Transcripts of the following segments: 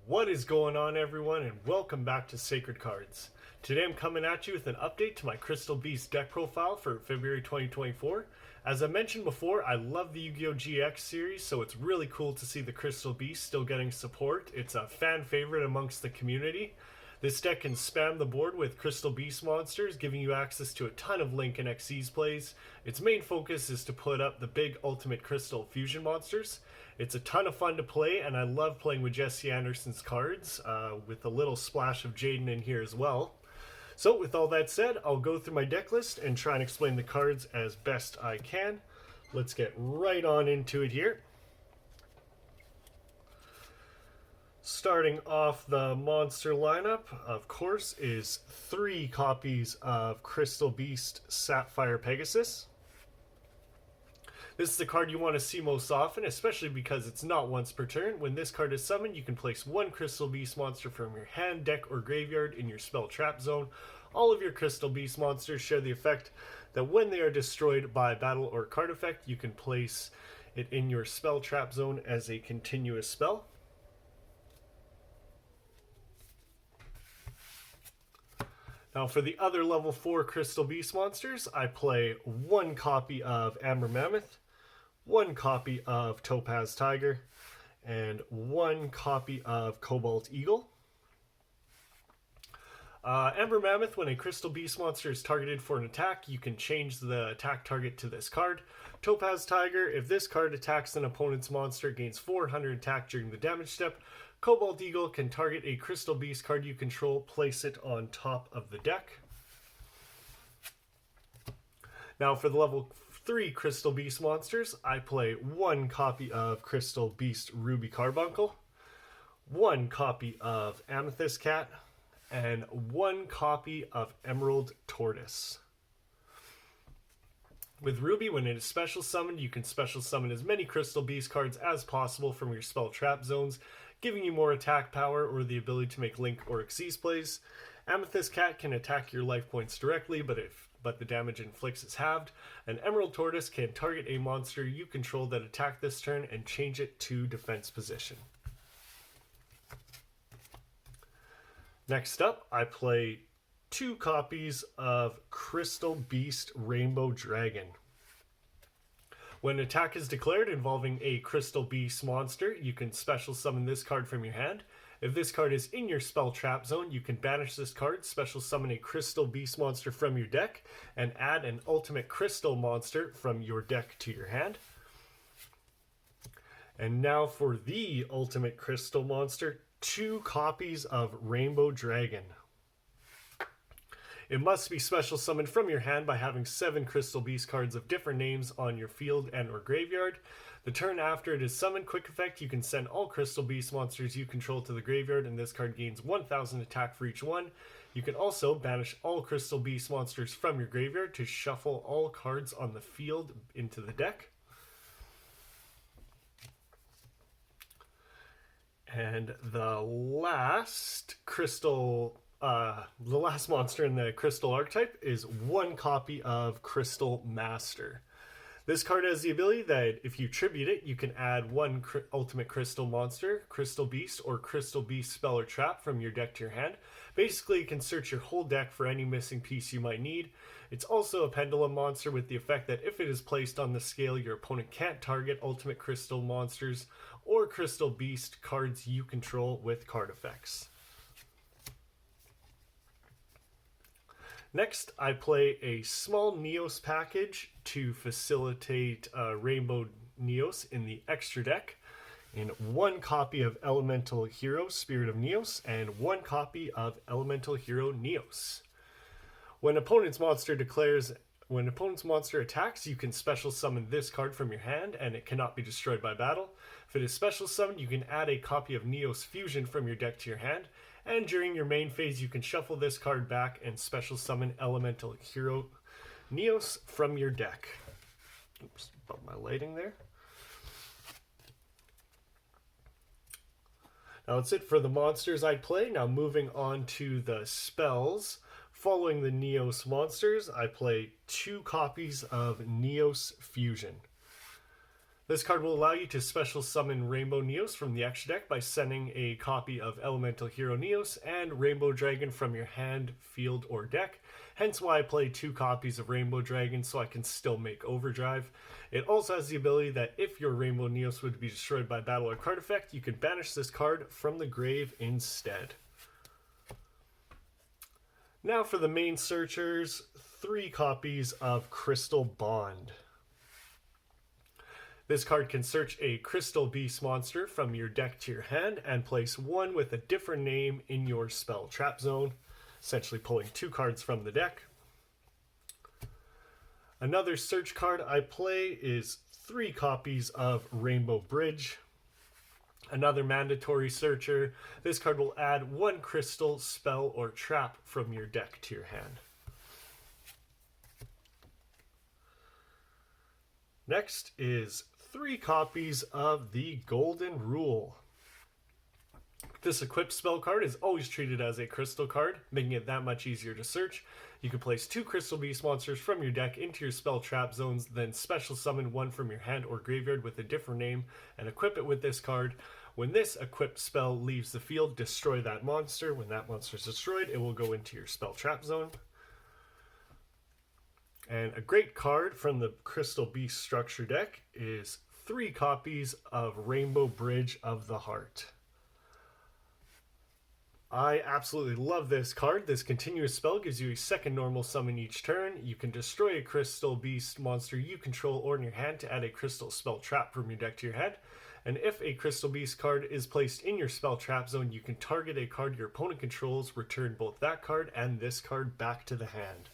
What is going on, everyone, and welcome back to Sacred Cards. Today I'm coming at you with an update to my Crystal Beast deck profile for February 2024. As I mentioned before, I love the Yu-Gi-Oh! GX series, so it's really cool to see the Crystal Beast still getting support. It's a fan favorite amongst the community. This deck can spam the board with Crystal Beast monsters, giving you access to a ton of Link and Xyz plays. Its main focus is to put up the big Ultimate Crystal Fusion monsters. It's a ton of fun to play, and I love playing with Jesse Anderson's cards, with a little splash of Jaden in here as well. So with all that said, I'll go through my deck list and try and explain the cards as best I can. Let's get right on into it here. Starting off the monster lineup, of course, is 3 copies of Crystal Beast Sapphire Pegasus. This is the card you want to see most often, especially because it's not once per turn. When this card is summoned, you can place 1 Crystal Beast monster from your hand, deck, or graveyard in your spell trap zone. All of your Crystal Beast monsters share the effect that when they are destroyed by battle or card effect, you can place it in your spell trap zone as a continuous spell. Now for the other level 4 Crystal Beast monsters, I play 1 copy of Amber Mammoth, 1 copy of Topaz Tiger, and 1 copy of Cobalt Eagle. Amber Mammoth, when a Crystal Beast monster is targeted for an attack, you can change the attack target to this card. Topaz Tiger, if this card attacks an opponent's monster, gains 400 attack during the damage step. Cobalt Eagle can target a Crystal Beast card you control, place it on top of the deck. Now for the level 3 Crystal Beast monsters, I play 1 copy of Crystal Beast Ruby Carbuncle, 1 copy of Amethyst Cat, and 1 copy of Emerald Tortoise. With Ruby, when it is special summoned, you can special summon as many Crystal Beast cards as possible from your spell trap zones, giving you more attack power or the ability to make Link or Xyz plays. Amethyst Cat can attack your life points directly, but the damage it inflicts is halved. And Emerald Tortoise can target a monster you control that attacked this turn and change it to defense position. Next up, I play 2 copies of Crystal Beast Rainbow Dragon. When an attack is declared involving a Crystal Beast monster, you can special summon this card from your hand. If this card is in your spell trap zone, you can banish this card, special summon a Crystal Beast monster from your deck, and add an Ultimate Crystal monster from your deck to your hand. And now for the Ultimate Crystal monster, 2 copies of Rainbow Dragon. It must be special summoned from your hand by having 7 Crystal Beast cards of different names on your field and or graveyard. The turn after it is summoned, quick effect, you can send all Crystal Beast monsters you control to the graveyard, and this card gains 1000 attack for each one. You can also banish all Crystal Beast monsters from your graveyard to shuffle all cards on the field into the deck. And the last monster in the Crystal archetype is 1 copy of Crystal Master. This card has the ability that if you tribute it, you can add 1 Ultimate Crystal monster, Crystal Beast, or Crystal Beast spell or trap from your deck to your hand. Basically, you can search your whole deck for any missing piece you might need. It's also a pendulum monster with the effect that if it is placed on the scale, your opponent can't target Ultimate Crystal monsters or Crystal Beast cards you control with card effects. Next, I play a small Neos package to facilitate Rainbow Neos in the extra deck, in 1 copy of Elemental Hero Spirit of Neos and 1 copy of Elemental Hero Neos. When an opponent's monster attacks, you can special summon this card from your hand and it cannot be destroyed by battle. If it is special summoned, you can add a copy of Neos Fusion from your deck to your hand. And during your main phase, you can shuffle this card back and special summon Elemental Hero Neos from your deck. Oops, bump my lighting there. Now that's it for the monsters I play. Now moving on to the spells. Following the Neos monsters, I play 2 copies of Neos Fusion. This card will allow you to special summon Rainbow Neos from the extra deck by sending a copy of Elemental Hero Neos and Rainbow Dragon from your hand, field, or deck. Hence why I play 2 copies of Rainbow Dragon so I can still make Overdrive. It also has the ability that if your Rainbow Neos would be destroyed by battle or card effect, you can banish this card from the grave instead. Now for the main searchers, 3 copies of Crystal Bond. This card can search a Crystal Beast monster from your deck to your hand and place one with a different name in your spell trap zone, essentially pulling 2 cards from the deck. Another search card I play is 3 copies of Rainbow Bridge. Another mandatory searcher. This card will add 1 crystal, spell, or trap from your deck to your hand. Next is 3 copies of the Golden Rule. This equipped spell card is always treated as a crystal card, making it that much easier to search. You can place 2 Crystal Beast monsters from your deck into your spell trap zones, then special summon 1 from your hand or graveyard with a different name and equip it with this card. When this equipped spell leaves the field, destroy that monster. When that monster is destroyed, it will go into your spell trap zone. And a great card from the Crystal Beast structure deck is 3 copies of Rainbow Bridge of the Heart. I absolutely love this card. This continuous spell gives you a 2nd normal summon each turn. You can destroy a Crystal Beast monster you control or in your hand to add a crystal spell trap from your deck to your head. And if a Crystal Beast card is placed in your spell trap zone, you can target a card your opponent controls, return both that card and this card back to the hand.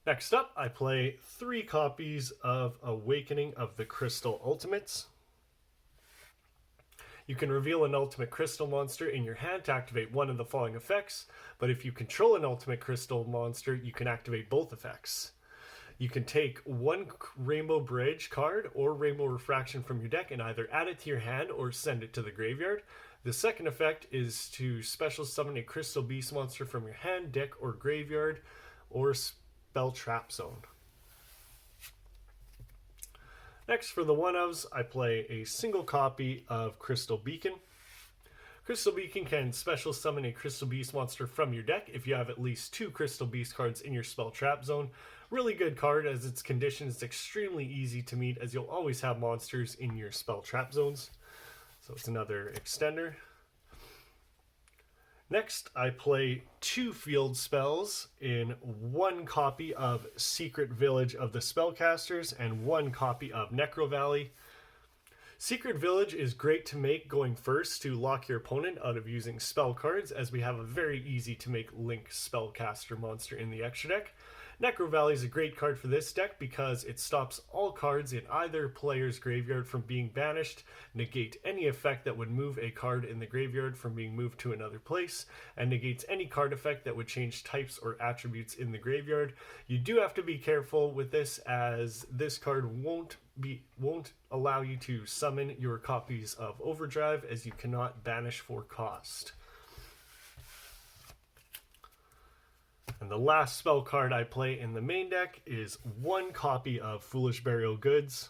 Next up, I play 3 copies of Awakening of the Crystal Ultimates. You can reveal an Ultimate Crystal monster in your hand to activate one of the following effects, but if you control an Ultimate Crystal monster, you can activate both effects. You can take 1 Rainbow Bridge card or Rainbow Refraction from your deck and either add it to your hand or send it to the graveyard. The second effect is to special summon a Crystal Beast monster from your hand, deck, or graveyard, or spell trap zone. Next, for the one-ofs, I play a single copy of Crystal Beacon. Crystal Beacon can special summon a Crystal Beast monster from your deck if you have at least 2 Crystal Beast cards in your spell trap zone. Really good card as its condition is extremely easy to meet as you'll always have monsters in your spell trap zones. So it's another extender. Next, I play 2 field spells in 1 copy of Secret Village of the Spellcasters and 1 copy of Necro Valley. Secret Village is great to make going first to lock your opponent out of using spell cards, as we have a very easy to make Link Spellcaster monster in the extra deck. Necro Valley is a great card for this deck because it stops all cards in either player's graveyard from being banished, negate any effect that would move a card in the graveyard from being moved to another place, and negates any card effect that would change types or attributes in the graveyard. You do have to be careful with this, as this card won't allow you to summon your copies of Overdrive, as you cannot banish for cost. And the last spell card I play in the main deck is 1 copy of Foolish Burial Goods.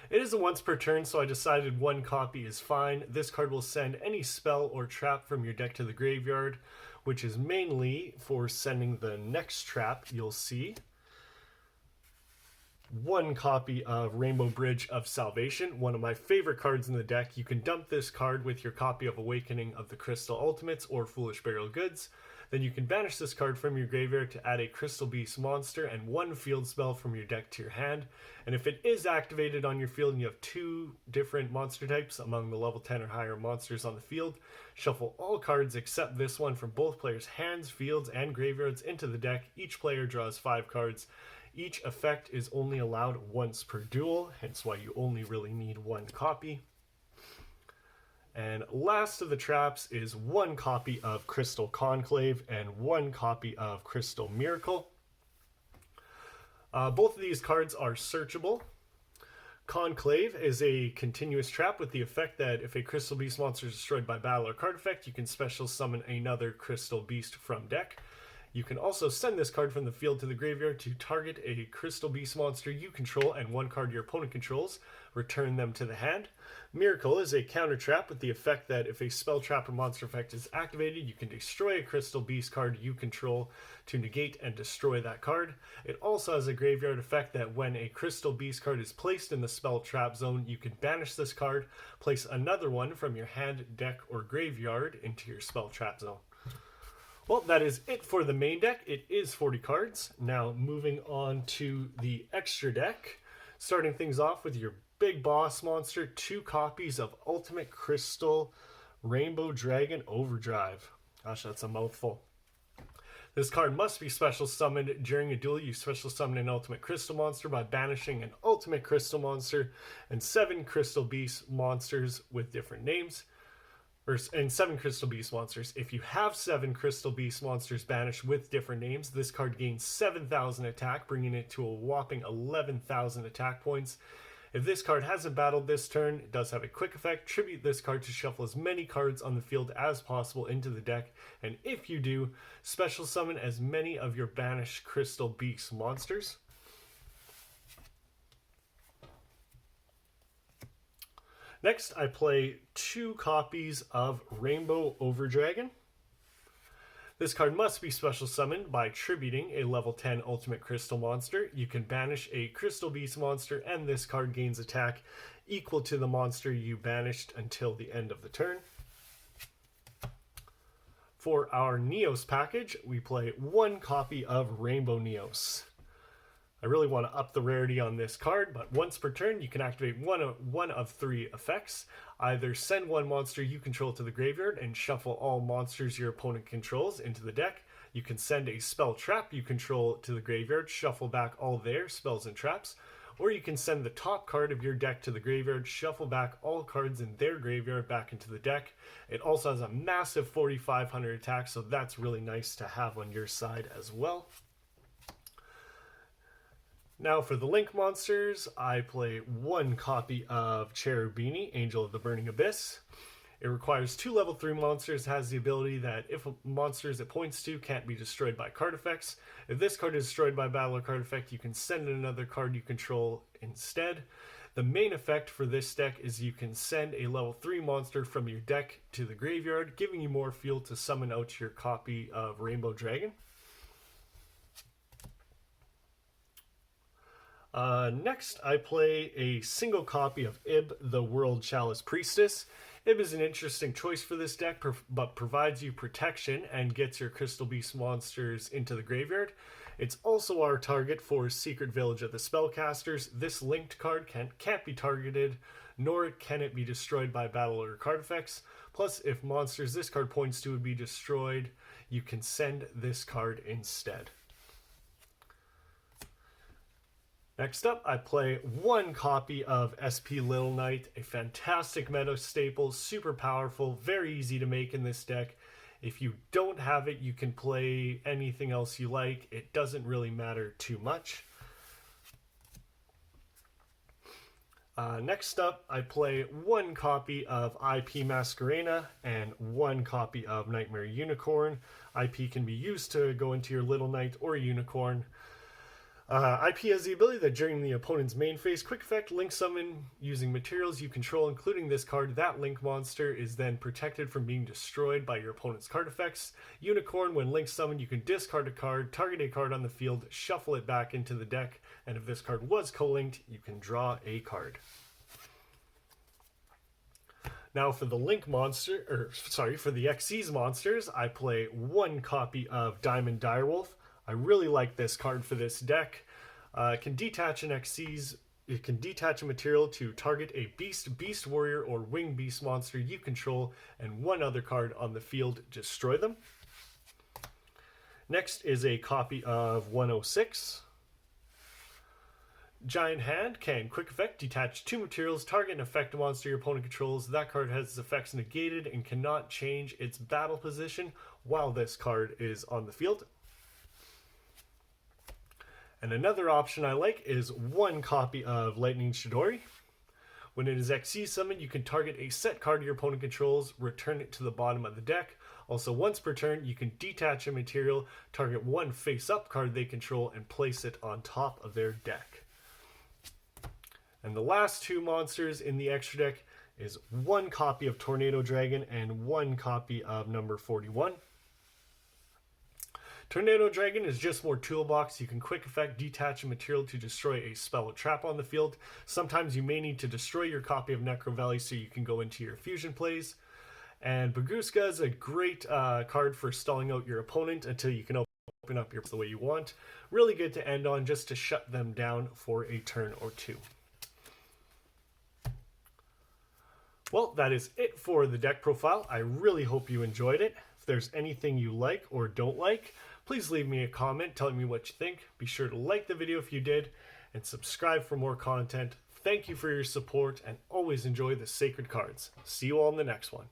It is a once per turn, so I decided 1 copy is fine. This card will send any spell or trap from your deck to the graveyard, which is mainly for sending the next trap you'll see. 1 copy of Rainbow Bridge of Salvation, one of my favorite cards in the deck. You can dump this card with your copy of Awakening of the Crystal Ultimates or Foolish Burial Goods. Then you can banish this card from your graveyard to add a Crystal Beast monster and 1 field spell from your deck to your hand. And if it is activated on your field and you have 2 different monster types among the level 10 or higher monsters on the field, shuffle all cards except this one from both players' hands, fields, and graveyards into the deck. Each player draws 5 cards. Each effect is only allowed once per duel, hence why you only really need 1 copy. And last of the traps is 1 copy of Crystal Conclave and 1 copy of Crystal Miracle. Both of these cards are searchable. Conclave is a continuous trap with the effect that if a Crystal Beast monster is destroyed by battle or card effect, you can special summon another Crystal Beast from deck. You can also send this card from the field to the graveyard to target a Crystal Beast monster you control and one card your opponent controls. Return them to the hand. Miracle is a counter trap with the effect that if a spell trap or monster effect is activated, you can destroy a Crystal Beast card you control to negate and destroy that card. It also has a graveyard effect that when a Crystal Beast card is placed in the spell trap zone, you can banish this card, place another one from your hand, deck, or graveyard into your spell trap zone. Well, that is it for the main deck. It is 40 cards. Now moving on to the extra deck. Starting things off with your big boss monster, 2 copies of Ultimate Crystal Rainbow Dragon Overdrive. Gosh, that's a mouthful. This card must be special summoned during a duel. You special summon an Ultimate Crystal monster by banishing an Ultimate Crystal monster and 7 Crystal Beast monsters with different names. And 7 Crystal Beast monsters. If you have 7 Crystal Beast monsters banished with different names, this card gains 7,000 attack, bringing it to a whopping 11,000 attack points. If this card hasn't battled this turn, it does have a quick effect. Tribute this card to shuffle as many cards on the field as possible into the deck. And if you do, special summon as many of your banished Crystal Beast monsters. Next, I play 2 copies of Rainbow Overdragon. This card must be special summoned by tributing a level 10 Ultimate Crystal monster. You can banish a Crystal Beast monster, and this card gains attack equal to the monster you banished until the end of the turn. For our Neos package, we play 1 copy of Rainbow Neos. I really want to up the rarity on this card, but once per turn, you can activate one of 3 effects. Either send 1 monster you control to the graveyard and shuffle all monsters your opponent controls into the deck. You can send a spell trap you control to the graveyard, shuffle back all their spells and traps. Or you can send the top card of your deck to the graveyard, shuffle back all cards in their graveyard back into the deck. It also has a massive 4,500 attack, so that's really nice to have on your side as well. Now for the Link monsters, I play 1 copy of Cherubini, Angel of the Burning Abyss. It requires 2 level 3 monsters, has the ability that if monsters it points to can't be destroyed by card effects. If this card is destroyed by battle or card effect, you can send another card you control instead. The main effect for this deck is you can send a level 3 monster from your deck to the graveyard, giving you more fuel to summon out your copy of Rainbow Dragon. Next, I play a single copy of Ib, the World Chalice Priestess. Ib is an interesting choice for this deck, but provides you protection and gets your Crystal Beast monsters into the graveyard. It's also our target for Secret Village of the Spellcasters. This linked card can't be targeted, nor can it be destroyed by battle or card effects. Plus, if monsters this card points to would be destroyed, you can send this card instead. Next up, I play 1 copy of SP Little Knight, a fantastic meta staple, super powerful, very easy to make in this deck. If you don't have it, you can play anything else you like. It doesn't really matter too much. Next up, I play 1 copy of IP Masquerena and 1 copy of Nightmare Unicorn. IP can be used to go into your Little Knight or Unicorn. IP has the ability that during the opponent's main phase, quick effect, link summon using materials you control, including this card. That link monster is then protected from being destroyed by your opponent's card effects. Unicorn, when link summoned, you can discard a card, target a card on the field, shuffle it back into the deck, and if this card was co-linked, you can draw a card. Now for the for the Xyz monsters, I play 1 copy of Diamond Direwolf. I really like this card for this deck. It can detach an Xyz. It can detach a material to target a Beast Warrior, or Wing Beast monster you control, and 1 other card on the field, destroy them. Next is a copy of 106. Giant Hand can quick effect, detach 2 materials, target an effect monster your opponent controls. That card has its effects negated and cannot change its battle position while this card is on the field. And another option I like is 1 copy of Lightning Chidori. When it is Xyz summoned, you can target a set card your opponent controls, return it to the bottom of the deck. Also, once per turn, you can detach a material, target one face-up card they control, and place it on top of their deck. And the last two monsters in the extra deck is one copy of Tornado Dragon and one copy of number 41. Tornado Dragon is just more toolbox. You can quick effect detach a material to destroy a spell or trap on the field. Sometimes you may need to destroy your copy of Necro Valley so you can go into your fusion plays. And Baguska is a great card for stalling out your opponent until you can open up your the way you want. Really good to end on, just to shut them down for a turn or two. Well, that is it for the deck profile. I really hope you enjoyed it. If there's anything you like or don't like, please leave me a comment telling me what you think. Be sure to like the video if you did, and subscribe for more content. Thank you for your support, and always enjoy the Sacred Cards. See you all in the next one.